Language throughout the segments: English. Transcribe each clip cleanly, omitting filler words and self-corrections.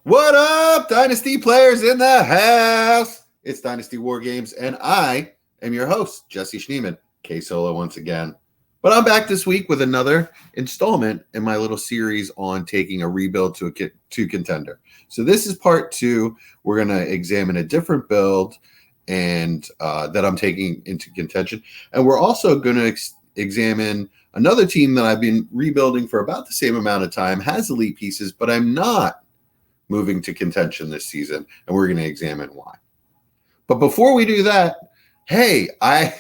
What up, Dynasty players in the house? It's Dynasty War Games, and I am your host, Jesse Schneeman, K-Solo once again. But I'm back this week with another installment in my little series on taking a rebuild to Contender. So this is part 2. We're going to examine a different build and that I'm taking into contention. And we're also going to examine another team that I've been rebuilding for about the same amount of time, has elite pieces, but I'm not moving to contention this season, and we're going to examine why. But before we do that, hey, I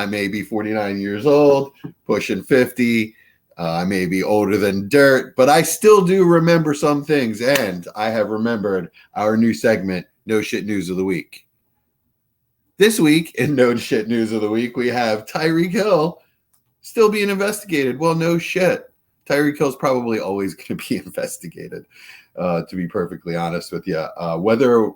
may be 49 years old, pushing 50. I may be older than dirt, but I still do remember some things, and I have remembered our new segment, No Shit News of the Week. This week, in No Shit News of the Week, we have Tyreek Hill still being investigated. Well, no shit. Tyreek Hill's probably always going to be investigated, to be perfectly honest with you. Whether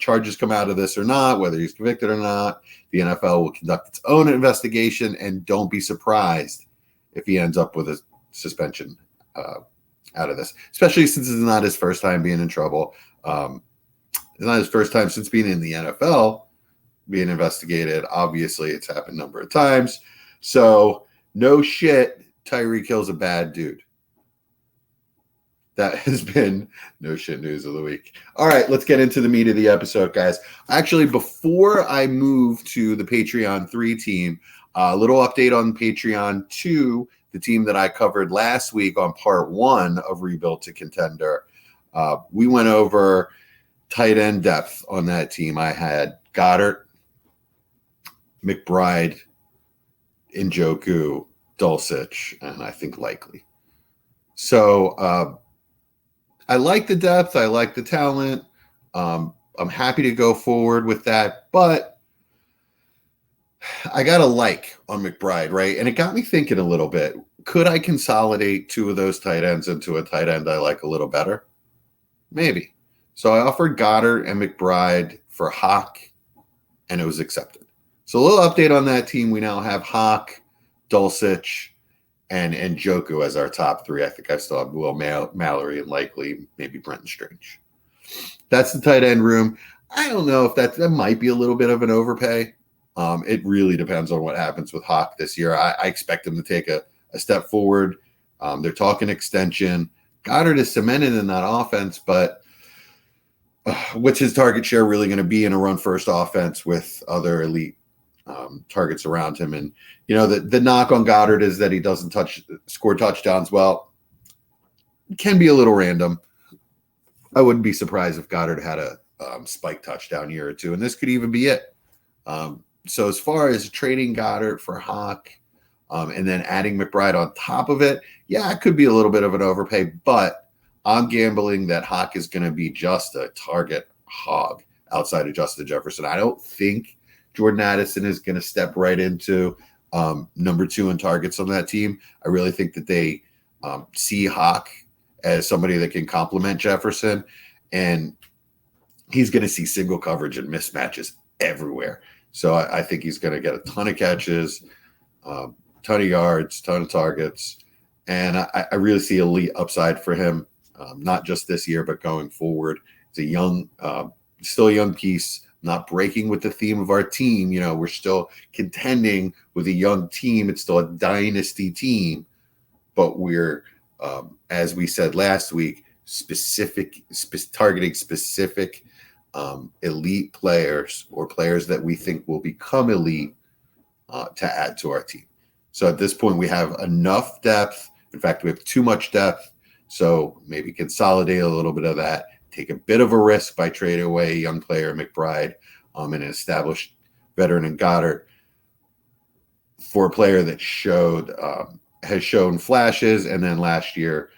charges come out of this or not, whether he's convicted or not, the NFL will conduct its own investigation, and don't be surprised if he ends up with a suspension out of this, especially since it's not his first time being in trouble. It's not his first time since being in the NFL being investigated. Obviously, it's happened a number of times. So, no shit, Tyreek Hill's a bad dude. That has been No Shit News of the Week. All right, let's get into the meat of the episode, guys. Actually, before I move to the Patreon 3 team, a little update on Patreon 2, the team that I covered last week on part 1 of Rebuild to Contender. We went over tight end depth on that team. I had Goddard, McBride, Njoku, Dulcich, and I think Likely. So I like the depth. I like the talent. I'm happy to go forward with that, but I got a like on McBride, right? And it got me thinking a little bit. Could I consolidate 2 of those tight ends into a tight end I like a little better? Maybe. So I offered Goddard and McBride for Hawk, and it was accepted. So a little update on that team. We now have Hawk, Dulcich, and Njoku as our top 3. I think I still have Will Mallory and Likely, maybe Brenton Strange. That's the tight end room. I don't know if that might be a little bit of an overpay. It really depends on what happens with Hawk this year. I expect him to take a step forward. They're talking extension. Goddard is cemented in that offense, but what's his target share really going to be in a run-first offense with other elite targets around him? And the knock on Goddard is that he doesn't score touchdowns. Well, it can be a little random. I wouldn't be surprised if Goddard had a spike touchdown year or 2, and this could even be it. So as far as trading Goddard for Hawk and then adding McBride on top of it, yeah, it could be a little bit of an overpay, but I'm gambling that Hawk is going to be just a target hog outside of Justin Jefferson. I don't think Jordan Addison is going to step right into number 2 in targets on that team. I really think that they see Hawk as somebody that can complement Jefferson, and he's going to see single coverage and mismatches everywhere. So I think he's going to get a ton of catches, ton of yards, ton of targets, and I really see elite upside for him, not just this year, but going forward. He's a young, still a young piece, not breaking with the theme of our team. We're still contending with a young team. It's still a dynasty team, but we're, as we said last week, targeting specific elite players or players that we think will become elite to add to our team. So at this point, we have enough depth. In fact, we have too much depth. So maybe consolidate a little bit of that. Take a bit of a risk by trading away a young player, McBride, and an established veteran in Goddard for a player that has shown flashes, and then last year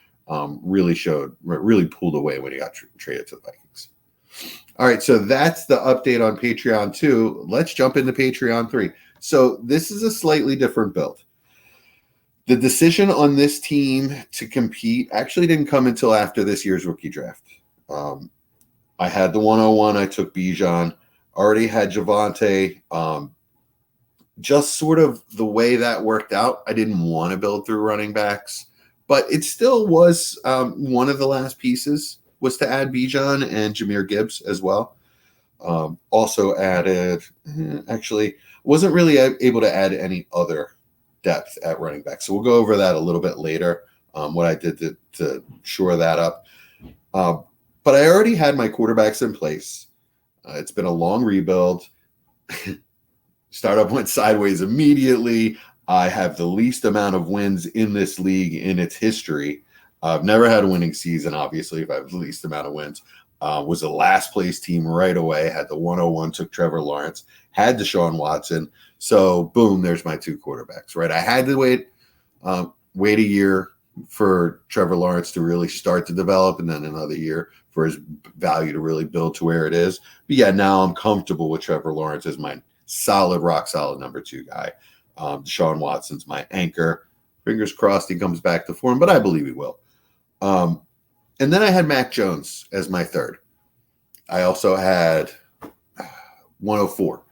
really pulled away when he got traded to the Vikings. All right, so that's the update on Patreon 2. Let's jump into Patreon 3. So this is a slightly different build. The decision on this team to compete actually didn't come until after this year's rookie draft. I had the 101. I took Bijan. Already had Javonte. Just sort of the way that worked out, I didn't want to build through running backs, but it still was one of the last pieces was to add Bijan and Jahmyr Gibbs as well. Also added, actually, wasn't really able to add any other depth at running back. So we'll go over that a little bit later, what I did to shore that up. But I already had my quarterbacks in place. It's been a long rebuild. Startup went sideways immediately. I have the least amount of wins in this league in its history. I've never had a winning season, obviously, if I have the least amount of wins. Was the last place team right away, had the 101, took Trevor Lawrence, had Deshaun Watson. So, boom, there's my two quarterbacks, right? I had to wait a year for Trevor Lawrence to really start to develop, and then another year for his value to really build to where it is. But yeah, now I'm comfortable with Trevor Lawrence as my solid, rock solid number 2 guy. Deshaun Watson's my anchor. Fingers crossed he comes back to form, but I believe he will. And then I had Mac Jones as my third. I also had 104,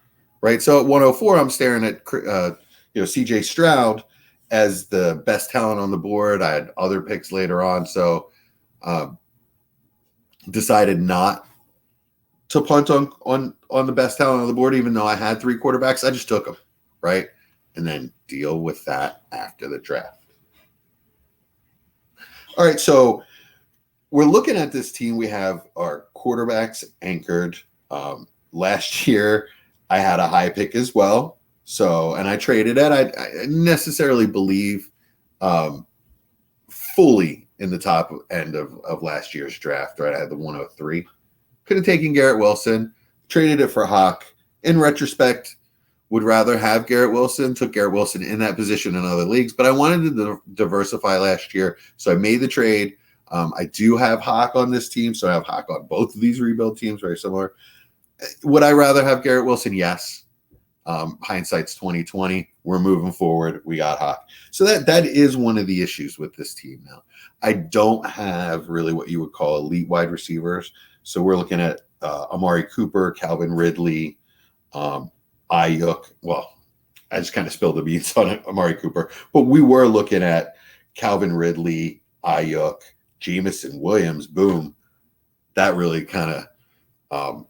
right? So at 104, I'm staring at CJ Stroud as the best talent on the board. I had other picks later on, so decided not to punt on the best talent on the board, even though I had 3 quarterbacks. I just took them, right? And then deal with that after the draft. All right, so we're looking at this team. We have our quarterbacks anchored. Last year, I had a high pick as well. So, and I traded it. I necessarily believe fully in the top end of last year's draft, right? I had the 103. Could have taken Garrett Wilson, traded it for Hawk. In retrospect, would rather have Garrett Wilson, took Garrett Wilson in that position in other leagues, but I wanted to diversify last year. So I made the trade. I do have Hawk on this team, so I have Hawk on both of these rebuild teams, very similar. Would I rather have Garrett Wilson? Yes. Hindsight's 2020. We're moving forward. We got Hawk. So that is one of the issues with this team now. I don't have really what you would call elite wide receivers. So we're looking at Amari Cooper, Calvin Ridley, Ayuk. Well, I just kind of spilled the beans on Amari Cooper, but we were looking at Calvin Ridley, Ayuk, Jameson Williams. Boom. That really kind of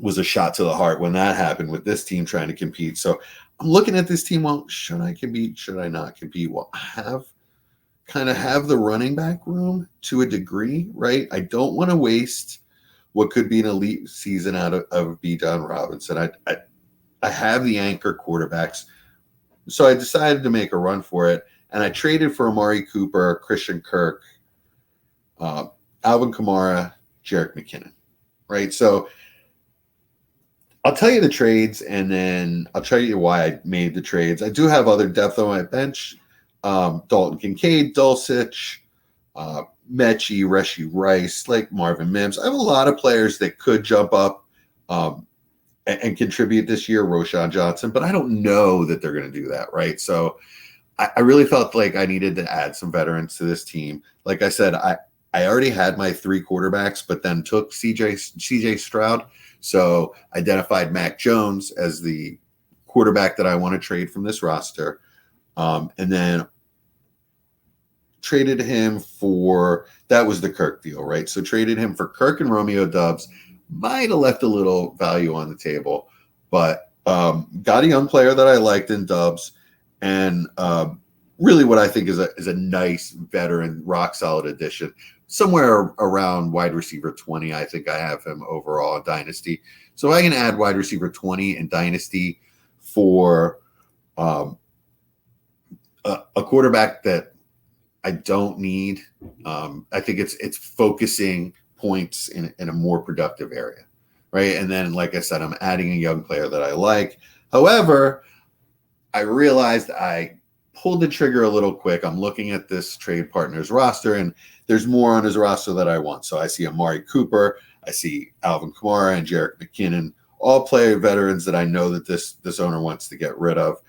was a shot to the heart when that happened with this team trying to compete. So I'm looking at this team. Well, should I compete? Should I not compete? Well, I have the running back room to a degree, right? I don't want to waste what could be an elite season out of Bijan Robinson. I have the anchor quarterbacks. So I decided to make a run for it. And I traded for Amari Cooper, Christian Kirk, Alvin Kamara, Jerick McKinnon, right? So I'll tell you the trades, and then I'll tell you why I made the trades. I do have other depth on my bench. Dalton Kincaid, Dulcich, Mechie, Reshie Rice, like Marvin Mims. I have a lot of players that could jump up and contribute this year, Roshan Johnson, but I don't know that they're going to do that, right? So I really felt like I needed to add some veterans to this team. Like I said, I already had my 3 quarterbacks, but then took CJ Stroud. So identified Mac Jones as the quarterback that I want to trade from this roster. And then traded him for, that was the Kirk deal, right? So traded him for Kirk and Romeo Doubs. Might have left a little value on the table, but got a young player that I liked in Doubs. And really what I think is a nice veteran, rock solid addition. Somewhere around wide receiver 20, I think I have him overall in Dynasty. So I can add wide receiver 20 in Dynasty for a quarterback that I don't need. I think it's focusing points in a more productive area, right? And then, like I said, I'm adding a young player that I like. However, I realized I pulled the trigger a little quick. I'm looking at this trade partner's roster, and there's more on his roster that I want. So I see Amari Cooper, I see Alvin Kamara and Jerick McKinnon, all player veterans that I know that this owner wants to get rid of.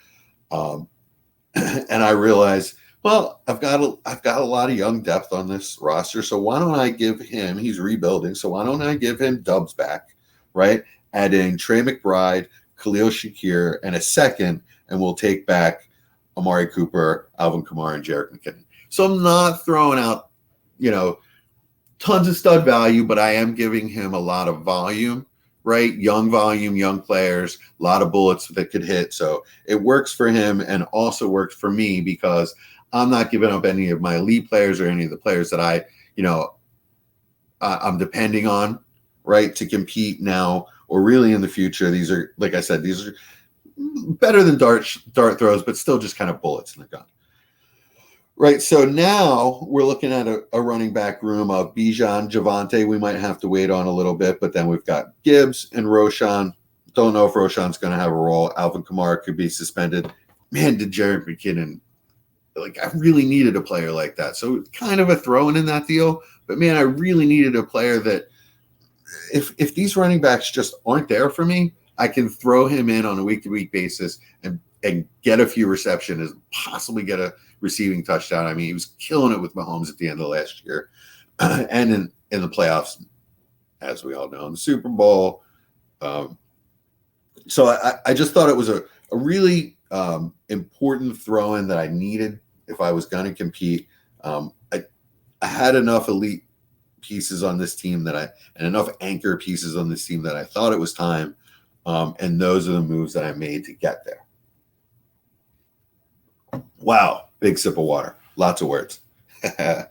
And I realize, well, I've got a lot of young depth on this roster. So why don't I give him, he's rebuilding, so why don't I give him Doubs back, right? Add in Trey McBride, Khalil Shakir, and a second, and we'll take back Amari Cooper, Alvin Kamara, and Jerick McKinnon. So I'm not throwing out, tons of stud value, but I am giving him a lot of volume, right? Young volume, young players, a lot of bullets that could hit. So it works for him and also works for me because I'm not giving up any of my elite players or any of the players that I'm depending on, right, to compete now or really in the future. These are, like I said, these are better than dart throws, but still just kind of bullets in the gun. Right, so now we're looking at a running back room of Bijan, Javonte. We might have to wait on a little bit, but then we've got Gibbs and Roshan. Don't know if Roshan's going to have a role. Alvin Kamara could be suspended. Man, did Jerick McKinnon, I really needed a player like that. So kind of a throw in that deal. But, man, I really needed a player that if these running backs just aren't there for me, I can throw him in on a week-to-week basis and get a few receptions, possibly get a receiving touchdown. I mean, he was killing it with Mahomes at the end of last year and in the playoffs, as we all know, in the Super Bowl. So I just thought it was a really important throw-in that I needed if I was going to compete. I had enough elite pieces on this team and enough anchor pieces on this team that I thought it was time. And those are the moves that I made to get there. Wow. Big sip of water. Lots of words. All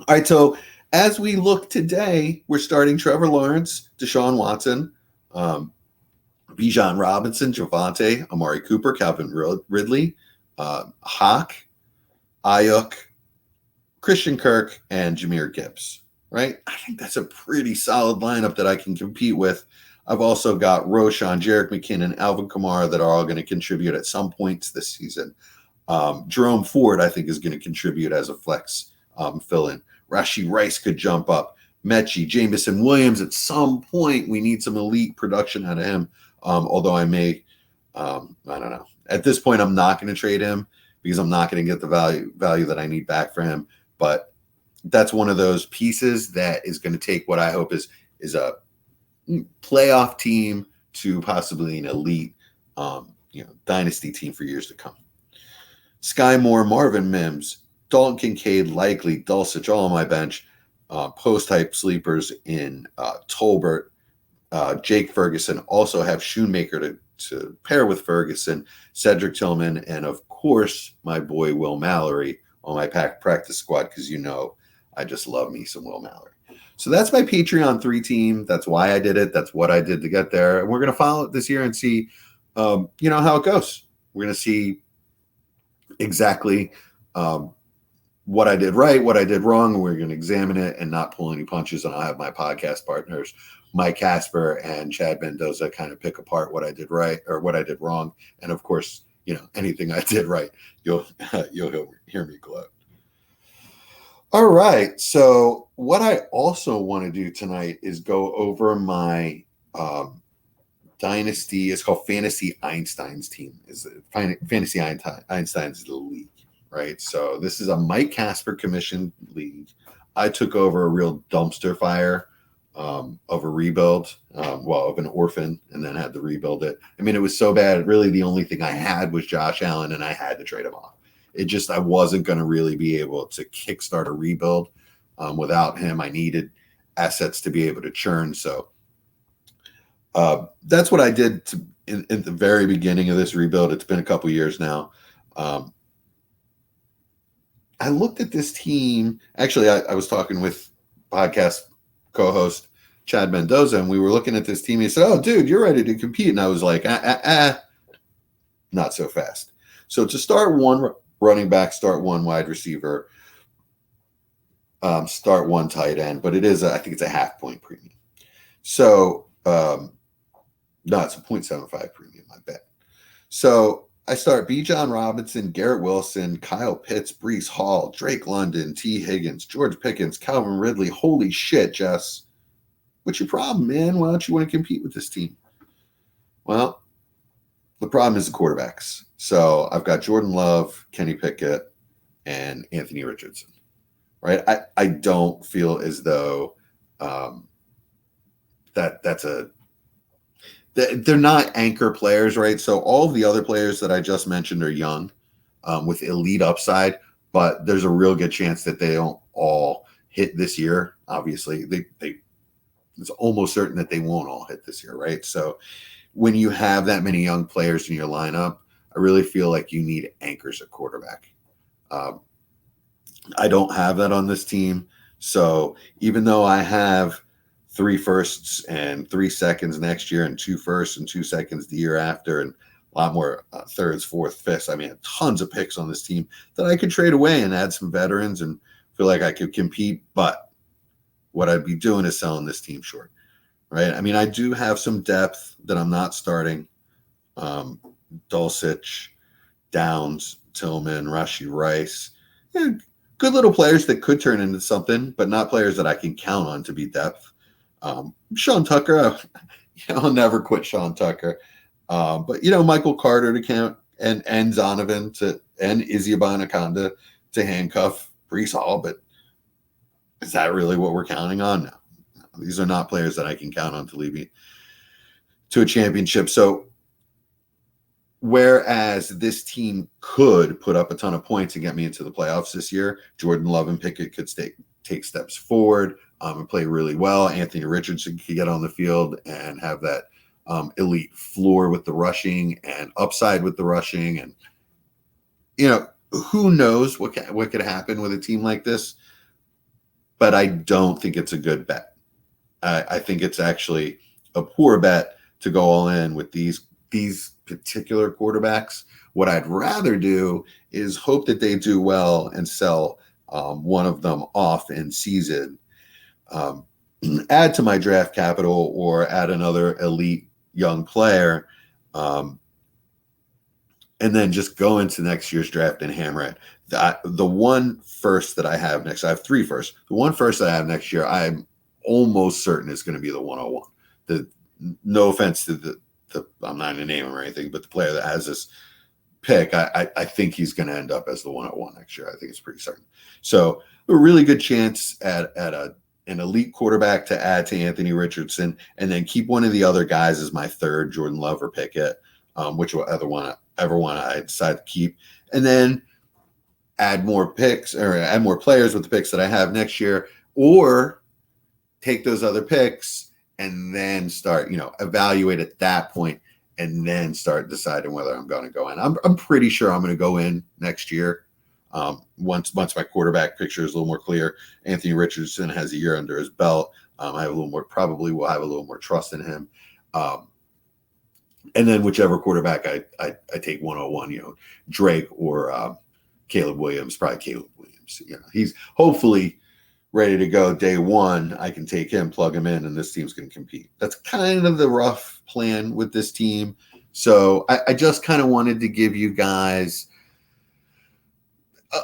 right. So as we look today, we're starting Trevor Lawrence, Deshaun Watson, Bijan Robinson, Javonte, Amari Cooper, Calvin Ridley, Hawk, Ayuk, Christian Kirk, and Jahmyr Gibbs. Right? I think that's a pretty solid lineup that I can compete with. I've also got Roshan, Jerick McKinnon, Alvin Kamara that are all going to contribute at some points this season. Jerome Ford, I think, is going to contribute as a flex fill-in. Rashee Rice could jump up. Mechie, Jameson Williams, at some point, we need some elite production out of him. Although I may, I don't know. At this point, I'm not going to trade him because I'm not going to get the value that I need back for him. But that's one of those pieces that is going to take what I hope is a playoff team to possibly an elite, dynasty team for years to come. Sky Moore, Marvin Mims, Dalton Kincaid, Likely, Dulcich, all on my bench. Post-type sleepers in Tolbert, Jake Ferguson. Also have Shoemaker to pair with Ferguson, Cedric Tillman, and of course, my boy Will Mallory on my practice squad because I just love me some Will Mallory. So that's my Patreon 3 team. That's why I did it. That's what I did to get there. And we're going to follow it this year and see, how it goes. We're going to see exactly what I did right, what I did wrong. We're going to examine it and not pull any punches. And I'll have my podcast partners, Mike Casper and Chad Mendoza, kind of pick apart what I did right or what I did wrong. And of course, anything I did right, you'll hear me gloat. All right. So what I also want to do tonight is go over my Dynasty. It's called Fantasy Einstein's team. Fantasy Einstein's the league, right? So this is a Mike Casper commissioned league. I took over a real dumpster fire of a rebuild, of an orphan, and then had to rebuild it. I mean, it was so bad. Really, the only thing I had was Josh Allen, and I had to trade him off. I wasn't going to really be able to kickstart a rebuild without him. I needed assets to be able to churn. So that's what I did in the very beginning of this rebuild. It's been a couple years now. I looked at this team. Actually, I was talking with podcast co-host Chad Mendoza, and we were looking at this team. He said, "Oh, dude, you're ready to compete." And I was like, not so fast. So to start one running back, start one wide receiver, start one tight end, but it is, I think it's a half point premium. So, no, it's a 0.75 premium, I bet. So I start Bijan Robinson, Garrett Wilson, Kyle Pitts, Breece Hall, Drake London, T. Higgins, George Pickens, Calvin Ridley. Holy shit, Jess. What's your problem, man? Why don't you want to compete with this team? Well, the problem is the quarterbacks. So I've got Jordan Love, Kenny Pickett, and Anthony Richardson, right? I don't feel as though they're not anchor players, right? So all of the other players that I just mentioned are young with elite upside, but there's a real good chance that they don't all hit this year. Obviously, it's almost certain that they won't all hit this year, right? So when you have that many young players in your lineup, I really feel like you need anchors at quarterback. I don't have that on this team. So even though I have 3 firsts and 3 seconds next year and 2 firsts and 2 seconds the year after and a lot more thirds, fourth, fifths, I mean, tons of picks on this team that I could trade away and add some veterans and feel like I could compete. But what I'd be doing is selling this team short, right? I mean, I do have some depth that I'm not starting. Dulcich, Downs, Tillman, Rashee Rice. Yeah, good little players that could turn into something, but not players that I can count on to be depth. Sean Tucker, I'll never quit Sean Tucker. But, Michael Carter to count and Zonovan and Izzy Abanikanda to handcuff Breece Hall. But is that really what we're counting on? No. These are not players that I can count on to lead me to a championship. So whereas this team could put up a ton of points and get me into the playoffs this year, Jordan Love and Pickett could take steps forward and play really well. Anthony Richardson could get on the field and have that elite floor with the rushing and upside with the rushing. And, who knows what could happen with a team like this. But I don't think it's a good bet. I think it's actually a poor bet to go all in with these particular quarterbacks. What I'd rather do is hope that they do well and sell one of them off in season, add to my draft capital or add another elite young player, and then just go into next year's draft and hammer it. The one first that I have next, I have 3 firsts. The one first that I have next year, I'm almost certain is going to be the 101. No offense to the I'm not going to name him or anything, but the player that has this pick, I think he's going to end up as the 101 next year. I think it's pretty certain. So a really good chance at an elite quarterback to add to Anthony Richardson, and then keep one of the other guys as my third, Jordan Love or Pickett, whichever one I decide to keep, and then add more picks or add more players with the picks that I have next year, or take those other picks and then start, evaluate at that point and then start deciding whether I'm going to go in. I'm pretty sure I'm going to go in next year. Once my quarterback picture is a little more clear, Anthony Richardson has a year under his belt. I have a little more, probably will have a little more trust in him. And then whichever quarterback I take 101, Drake or Caleb Williams, probably Caleb Williams. He's hopefully ready to go day one. I can take him, plug him in, and this team's going to compete. That's kind of the rough plan with this team. So I just kind of wanted to give you guys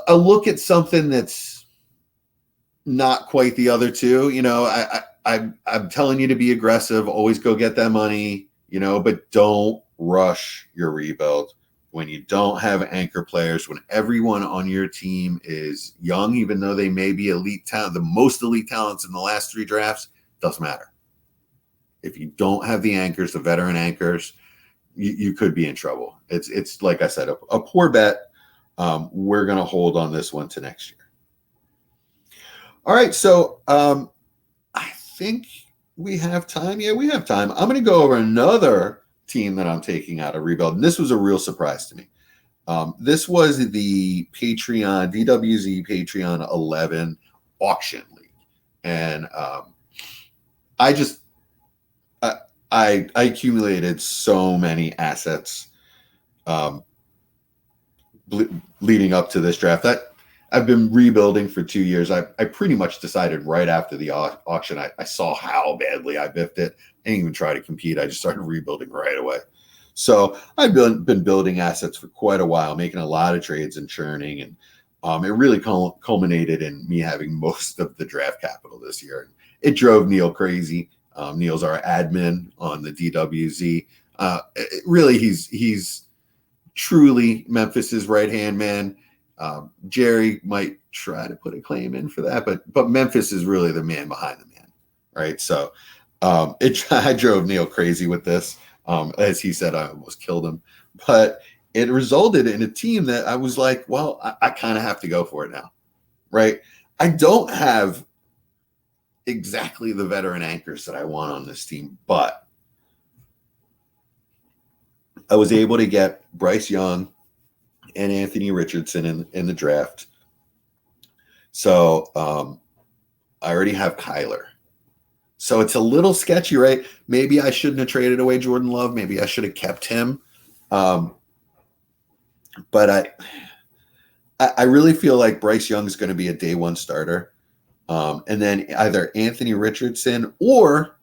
a look at something that's not quite the other two. I'm telling you to be aggressive, always go get that money, but don't rush your rebuild. When you don't have anchor players, when everyone on your team is young, even though they may be elite talent, the most elite talents in the last 3 drafts, doesn't matter. If you don't have the anchors, the veteran anchors, you could be in trouble. It's like I said, a poor bet. We're going to hold on this one to next year. All right, so I think we have time. Yeah, we have time. I'm going to go over another team that I'm taking out of rebuild, and this was a real surprise to me. This was the Patreon DWZ Patreon 11 auction league, and I accumulated so many assets leading up to this draft that I've been rebuilding for 2 years. I pretty much decided right after the auction. I saw how badly I biffed it. I didn't even try to compete. I just started rebuilding right away. So I've been building assets for quite a while, making a lot of trades and churning. And it really culminated in me having most of the draft capital this year. It drove Neil crazy. Neil's our admin on the DWZ. Really, he's truly Memphis's right-hand man. Jerry might try to put a claim in for that, but Memphis is really the man behind the man, right? So I drove Neil crazy with this. As he said, I almost killed him, but it resulted in a team that I was like, well, I kind of have to go for it now, right? I don't have exactly the veteran anchors that I want on this team, but I was able to get Bryce Young and Anthony Richardson in the draft. So I already have Kyler. So it's a little sketchy, right? Maybe I shouldn't have traded away Jordan Love. Maybe I should have kept him. But I really feel like Bryce Young is going to be a day one starter. And then either Anthony Richardson or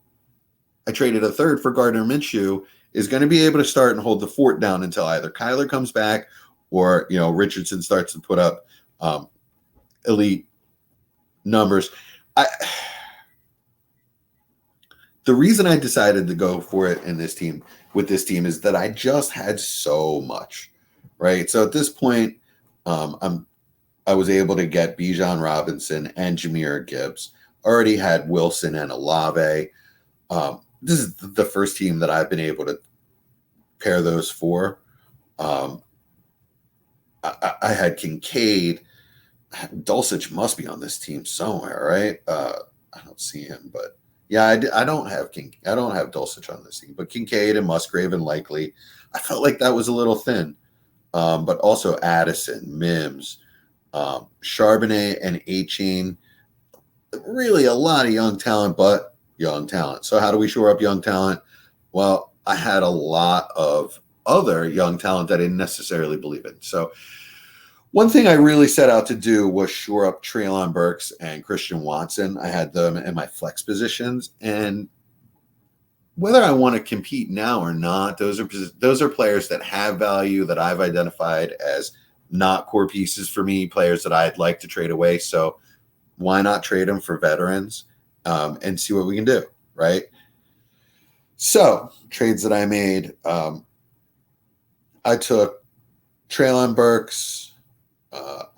I traded a third for Gardner Minshew is going to be able to start and hold the fort down until either Kyler comes back or, Richardson starts to put up elite numbers. The reason I decided to go for it with this team is that I just had so much, right? So at this point, I was able to get Bijan Robinson and Jahmyr Gibbs. Already had Wilson and Olave. This is the first team that I've been able to pair those for. I had Kincaid. Dulcich must be on this team somewhere, right? I don't see him, but yeah, I don't have Dulcich on this team, but Kincaid and Musgrave and Likely. I felt like that was a little thin, but also Addison, Mims, Charbonnet, and A-Chain. Really a lot of young talent, but young talent. So how do we shore up young talent? Well, I had a lot of other young talent that I didn't necessarily believe in. So one thing I really set out to do was shore up Treylon Burks and Christian Watson. I had them in my flex positions, and whether I want to compete now or not, those are players that have value that I've identified as not core pieces for me, players that I'd like to trade away. So why not trade them for veterans and see what we can do, right? So trades that I made, I took Treylon Burks,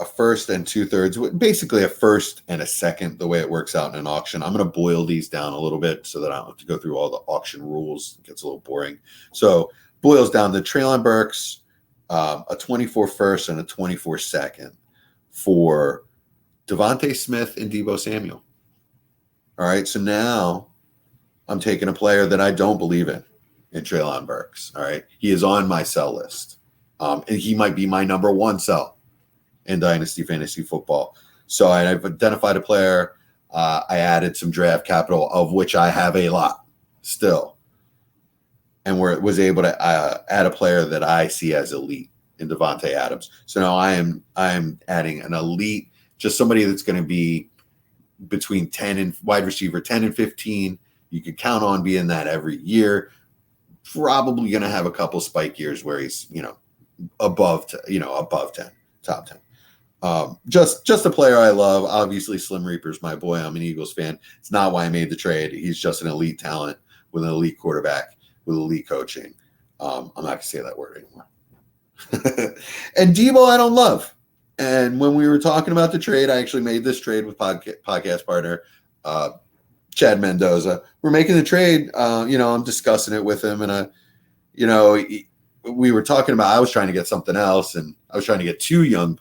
a first and 2/3, basically a first and a second, the way it works out in an auction. I'm going to boil these down a little bit so that I don't have to go through all the auction rules. It gets a little boring. So boils down to Treylon Burks, a 24 first and a 24 second for Devontae Smith and Deebo Samuel. All right, so now I'm taking a player that I don't believe in Treylon Burks. All right, he is on my sell list, and he might be my number one sell in Dynasty Fantasy Football. So I've identified a player. I added some draft capital, of which I have a lot still, and was able to add a player that I see as elite in Devontae Adams. So now I am adding an elite, just somebody that's going to be between 10 and wide receiver 10 and 15. You could count on being that every year. Probably going to have a couple spike years where he's above 10, top 10. Just a player I love. Obviously, Slim Reaper's my boy. I'm an Eagles fan. It's not why I made the trade. He's just an elite talent with an elite quarterback with elite coaching. I'm not going to say that word anymore. And Deebo, I don't love. And when we were talking about the trade, I actually made this trade with podcast partner Chad Mendoza. We're making the trade. I'm discussing it with him, and we were talking about. I was trying to get something else, and I was trying to get two young,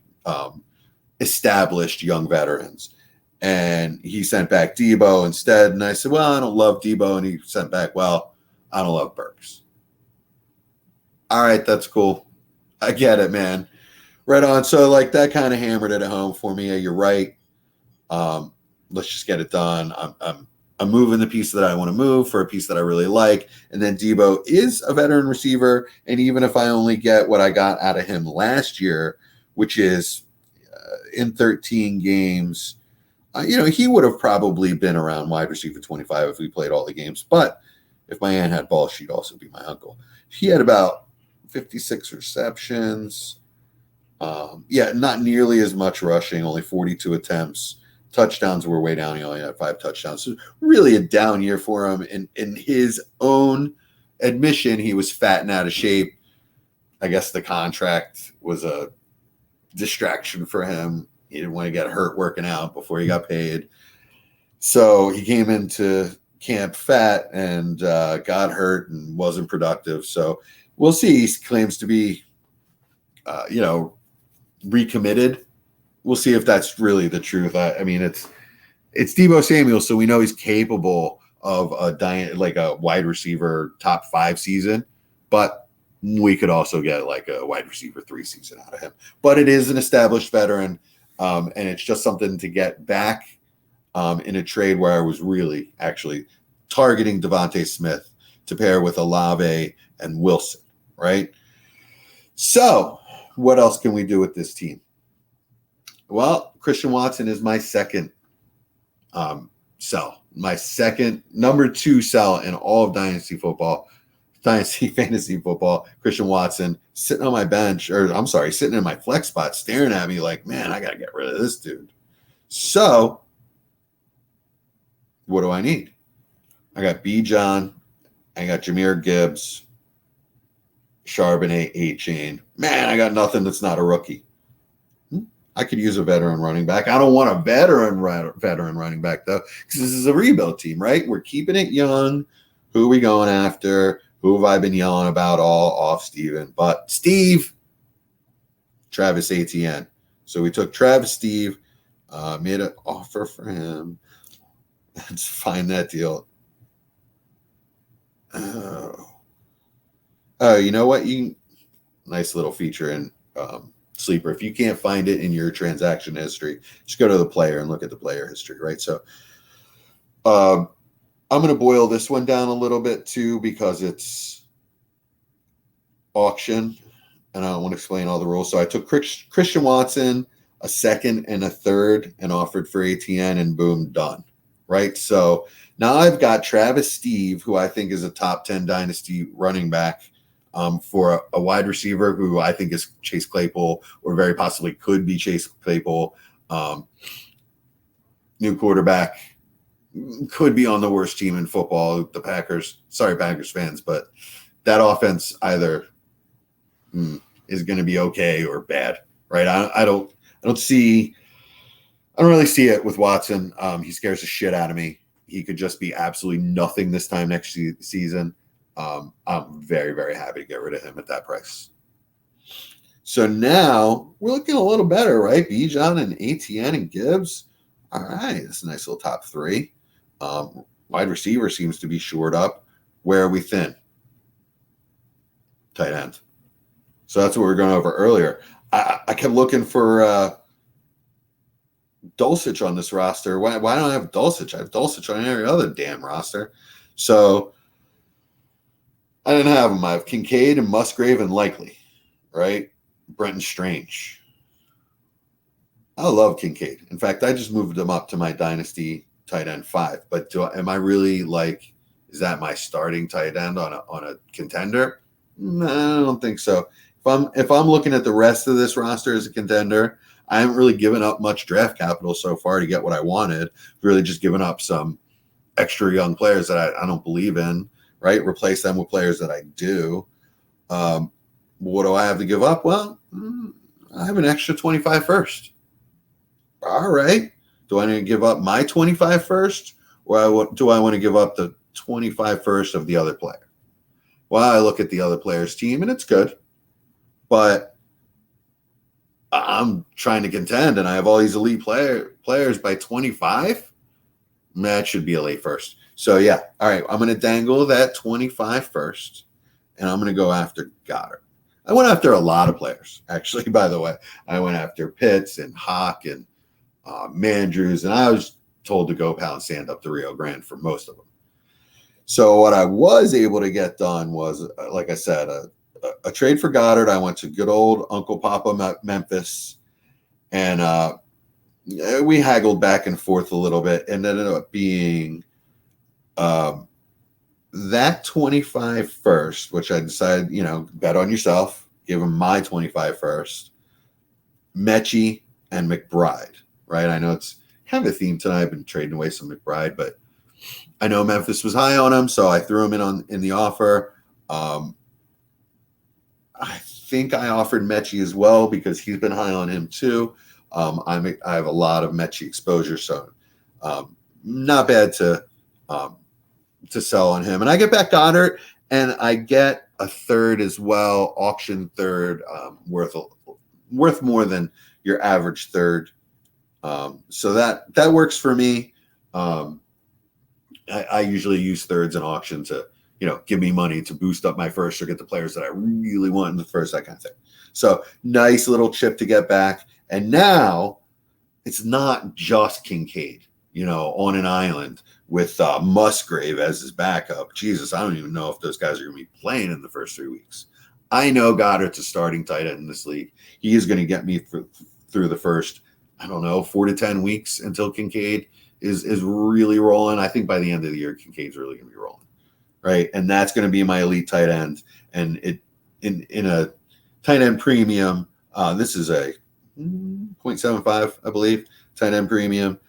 established young veterans. And he sent back Deebo instead. And I said, well, I don't love Deebo. And he sent back, well, I don't love Burks. All right, that's cool. I get it, man. Right on. So that kind of hammered it at home for me. You're right. Let's just get it done. I'm moving the piece that I want to move for a piece that I really like. And then Deebo is a veteran receiver. And even if I only get what I got out of him last year, which is in 13 games, he would have probably been around wide receiver 25 if we played all the games. But if my aunt had balls, she'd also be my uncle. He had about 56 receptions. Not nearly as much rushing, only 42 attempts. Touchdowns were way down. He only had 5 touchdowns. So really a down year for him. In his own admission, he was fat and out of shape. I guess the contract was a distraction for him. He didn't want to get hurt working out before he got paid. So he came into camp fat and got hurt and wasn't productive. So we'll see. He claims to be, recommitted. We'll see if that's really the truth. I mean, it's Deebo Samuel, so we know he's capable of a wide receiver top 5 season, but we could also get like a wide receiver 3 season out of him. But it is an established veteran, and it's just something to get back in a trade where I was really actually targeting Devontae Smith to pair with Olave and Wilson, right? So what else can we do with this team? Well, Christian Watson is my second sell. My second, number 2 sell in all of Dynasty Fantasy Football. Christian Watson sitting on my bench, sitting in my flex spot, staring at me like, man, I got to get rid of this dude. So what do I need? I got Bijan. I got Jahmyr Gibbs, Charbonnet, A-Chain. Man, I got nothing that's not a rookie. I could use a veteran running back. I don't want a veteran running back, though, because this is a rebuild team, right? We're keeping it young. Who are we going after? Who have I been yelling about all off Steven? But Steve, Travis Etienne. So we took Travis Steve, made an offer for him. Let's find that deal. Oh, you know what? Nice little feature in Sleeper. If you can't find it in your transaction history, just go to the player and look at the player history, right? So I'm going to boil this one down a little bit too because it's auction and I don't want to explain all the rules. So I took Christian Watson, a second and a third, and offered for ATN, and boom, done, right? So now I've got Travis Steve, who I think is a top 10 dynasty running back, for a wide receiver who I think is Chase Claypool, or very possibly could be Chase Claypool. New quarterback, could be on the worst team in football, the Packers. Sorry, Packers fans, but that offense either is going to be okay or bad, right? I don't really see it with Watson. He scares the shit out of me. He could just be absolutely nothing this time next season. I'm very, very happy to get rid of him at that price. So now we're looking a little better, right? Bijan and ATN and Gibbs. All right, that's a nice little top 3. Wide receiver seems to be shored up. Where are we thin? Tight end. So that's what we were going over earlier. I kept looking for Dulcich on this roster. Why don't I have Dulcich? I have Dulcich on every other damn roster. So I didn't have him. I have Kincaid and Musgrave and Likely, right? Brenton Strange. I love Kincaid. In fact, I just moved him up to my Dynasty tight end 5. But am I really is that my starting tight end on a contender? No, I don't think so. If I'm looking at the rest of this roster as a contender, I haven't really given up much draft capital so far to get what I wanted. Really just given up some extra young players that I don't believe in. Right? Replace them with players that I do. What do I have to give up? Well, I have an extra 25 first. All right. Do I need to give up my 25 first? Or do I want to give up the 25 first of the other player? Well, I look at the other player's team and it's good. But I'm trying to contend and I have all these elite players by 25. That should be a late first. So, yeah, all right, I'm going to dangle that 25 first, and I'm going to go after Goddard. I went after a lot of players, actually, by the way. I went after Pitts and Hawk and Mandrews, and I was told to go pound sand up to Rio Grande for most of them. So what I was able to get done was, like I said, a trade for Goddard. I went to good old Uncle Papa Memphis, and we haggled back and forth a little bit, and ended up being that 25 first, which I decided, bet on yourself, give him my 25 first, Mechie and McBride, right? I know it's kind of a theme tonight. I've been trading away some McBride, but I know Memphis was high on him, so I threw him in the offer. I think I offered Mechie as well because he's been high on him too. I have a lot of Mechie exposure, so not bad to sell on him. And I get back Goddard, and I get a third as well, auction third, worth more than your average third. So that works for me. I usually use thirds in auction to, give me money to boost up my first or get the players that I really want in the first, that kind of thing. So nice little chip to get back. And now it's not just Kincaid, on an island with Musgrave as his backup. Jesus, I don't even know if those guys are going to be playing in the first 3 weeks. I know Goddard's a starting tight end in this league. He is going to get me through the first, 4 to 10 weeks until Kincaid is really rolling. I think by the end of the year, Kincaid's really going to be rolling, right? And that's going to be my elite tight end. And it in a tight end premium, this is a 0.75, I believe, tight end premium.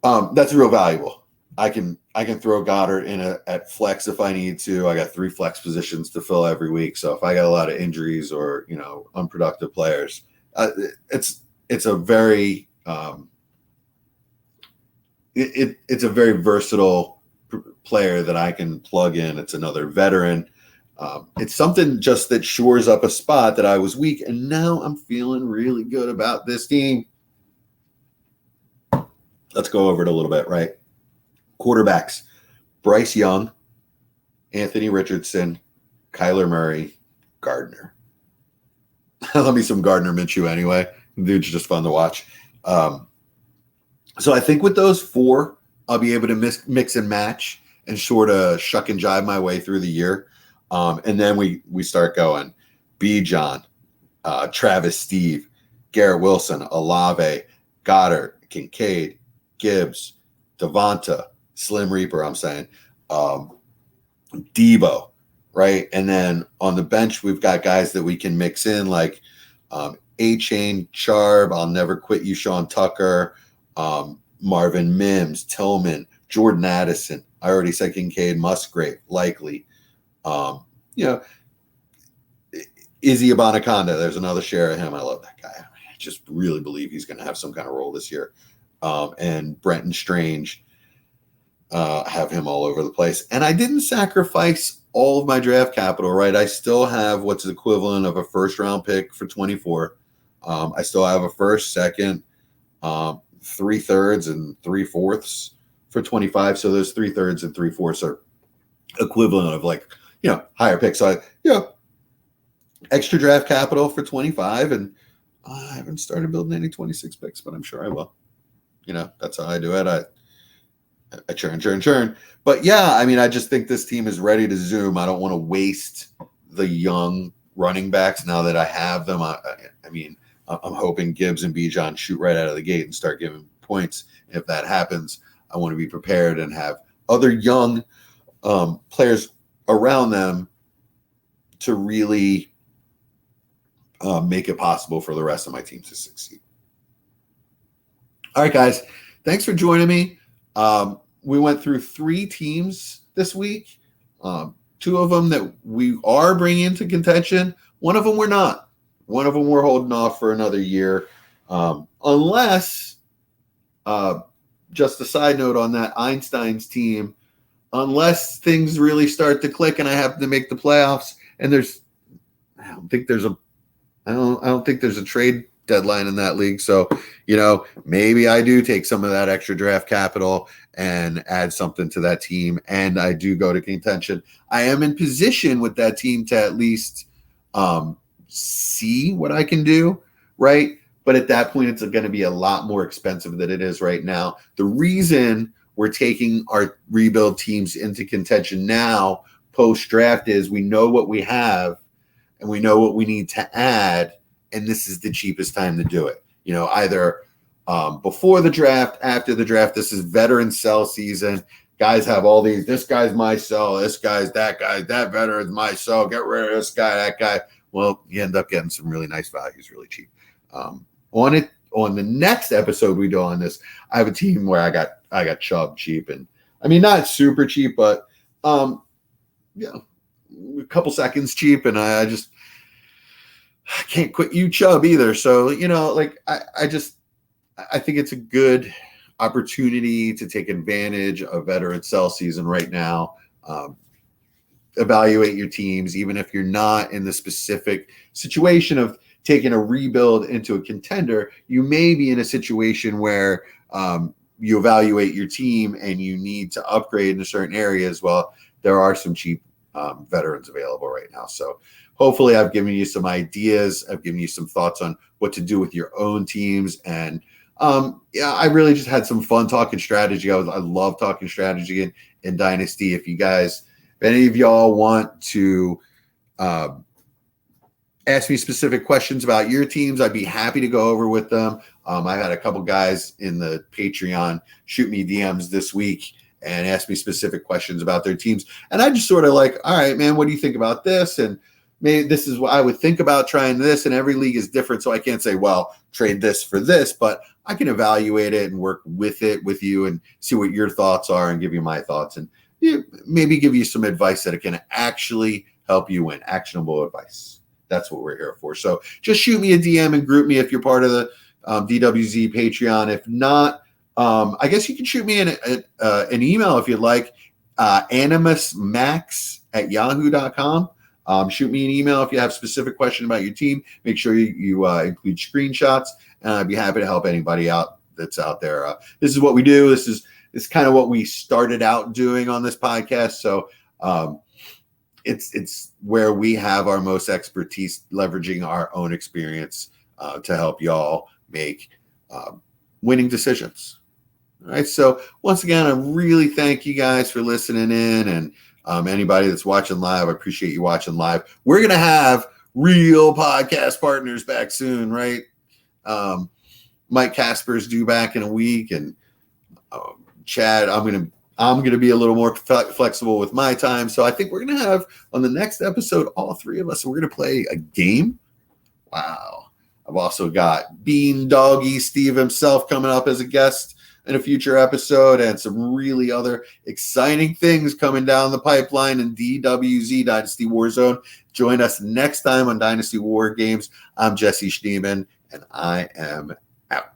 That's real valuable. I can throw Goddard in at flex if I need to. I got 3 flex positions to fill every week. So if I got a lot of injuries or unproductive players, it's a very it's a very versatile player that I can plug in. It's another veteran. It's something just that shores up a spot that I was weak, and now I'm feeling really good about this team. Let's go over it a little bit, right? Quarterbacks: Bryce Young, Anthony Richardson, Kyler Murray, Gardner. I love me some Gardner Minshew anyway. Dude's just fun to watch. So I think with those 4, I'll be able to mix and match and sort of shuck and jive my way through the year. And then we start going. Bijan, Travis Steve, Garrett Wilson, Olave, Goddard, Kincaid, Gibbs, Devonta, Slim Reaper, I'm saying, Debo, right? And then on the bench, we've got guys that we can mix in like A-Chain, Charb, I'll Never Quit You, Sean Tucker, Marvin Mims, Tillman, Jordan Addison. I already said Kincaid, Musgrave, likely. Izzy Abanaconda, there's another share of him. I love that guy. I just really believe he's going to have some kind of role this year. And Brenton Strange, have him all over the place. And I didn't sacrifice all of my draft capital, right? I still have what's the equivalent of a first-round pick for 24. I still have a first, second, 3/3 and 3/4 for 25. So those 3/3 and 3/4 are equivalent of higher picks. So extra draft capital for 25, and I haven't started building any 26 picks, but I'm sure I will. That's how I do it. I churn. But yeah, I just think this team is ready to zoom. I don't want to waste the young running backs now that I have them. I'm hoping Gibbs and Bijan shoot right out of the gate and start giving points. If that happens, I want to be prepared and have other young players around them to really make it possible for the rest of my team to succeed. All right, guys, thanks for joining me. We went through 3 teams this week. 2 of them that we are bringing into contention. One of them we're not. One of them we're holding off for another year. Unless, just a side note on that Einstein's team, unless things really start to click and I happen to make the playoffs, and I don't think there's a trade deadline in that league. So, maybe I do take some of that extra draft capital and add something to that team, and I do go to contention. I am in position with that team to at least see what I can do, right? But at that point, it's going to be a lot more expensive than it is right now. The reason we're taking our rebuild teams into contention now, post-draft, is we know what we have and we know what we need to add, and this is the cheapest time to do it. Either before the draft, after the draft. This is veteran sell season. Guys have all these, this guy's my sell, this guy's that guy, that veteran's my sell, get rid of this guy, that guy. Well, you end up getting some really nice values really cheap. On the next episode we do on this, I have a team where I got Chubb cheap, and not super cheap, but a couple seconds cheap, and I can't quit you Chubb either. So, I think it's a good opportunity to take advantage of veteran sell season right now. Evaluate your teams, even if you're not in the specific situation of taking a rebuild into a contender. You may be in a situation where you evaluate your team and you need to upgrade in certain areas, well, there are some cheap veterans available right now. So hopefully I've given you some ideas. I've given you some thoughts on what to do with your own teams. And I really just had some fun talking strategy. I love talking strategy in Dynasty. If any of y'all want to ask me specific questions about your teams, I'd be happy to go over with them. I had a couple guys in the Patreon shoot me DMs this week and ask me specific questions about their teams. And I just sort of like, all right, man, what do you think about this? And maybe this is what I would think about trying this. And every league is different. So I can't say, well, trade this for this, but I can evaluate it and work with you and see what your thoughts are and give you my thoughts and maybe give you some advice that it can actually help you win. Actionable advice. That's what we're here for. So just shoot me a DM and group me if you're part of the DWZ Patreon. If not, I guess you can shoot me an email if you'd like, animusmax@yahoo.com. Shoot me an email if you have a specific question about your team. Make sure you include screenshots, and I'd be happy to help anybody out that's out there. This is what we do. This is kind of what we started out doing on this podcast. So it's where we have our most expertise, leveraging our own experience to help y'all make winning decisions. All right. So once again, I really thank you guys for listening in, and anybody that's watching live, I appreciate you watching live. We're going to have real podcast partners back soon, right? Mike Casper's due back in a week, and Chad, I'm going to be a little more flexible with my time. So I think we're going to have on the next episode, all three of us, we're going to play a game. Wow. I've also got Bean Doggy Steve himself coming up as a guest in a future episode, and some really other exciting things coming down the pipeline in DWZ, Dynasty Warzone. Join us next time on Dynasty War Games. I'm Jesse Schneeman, and I am out.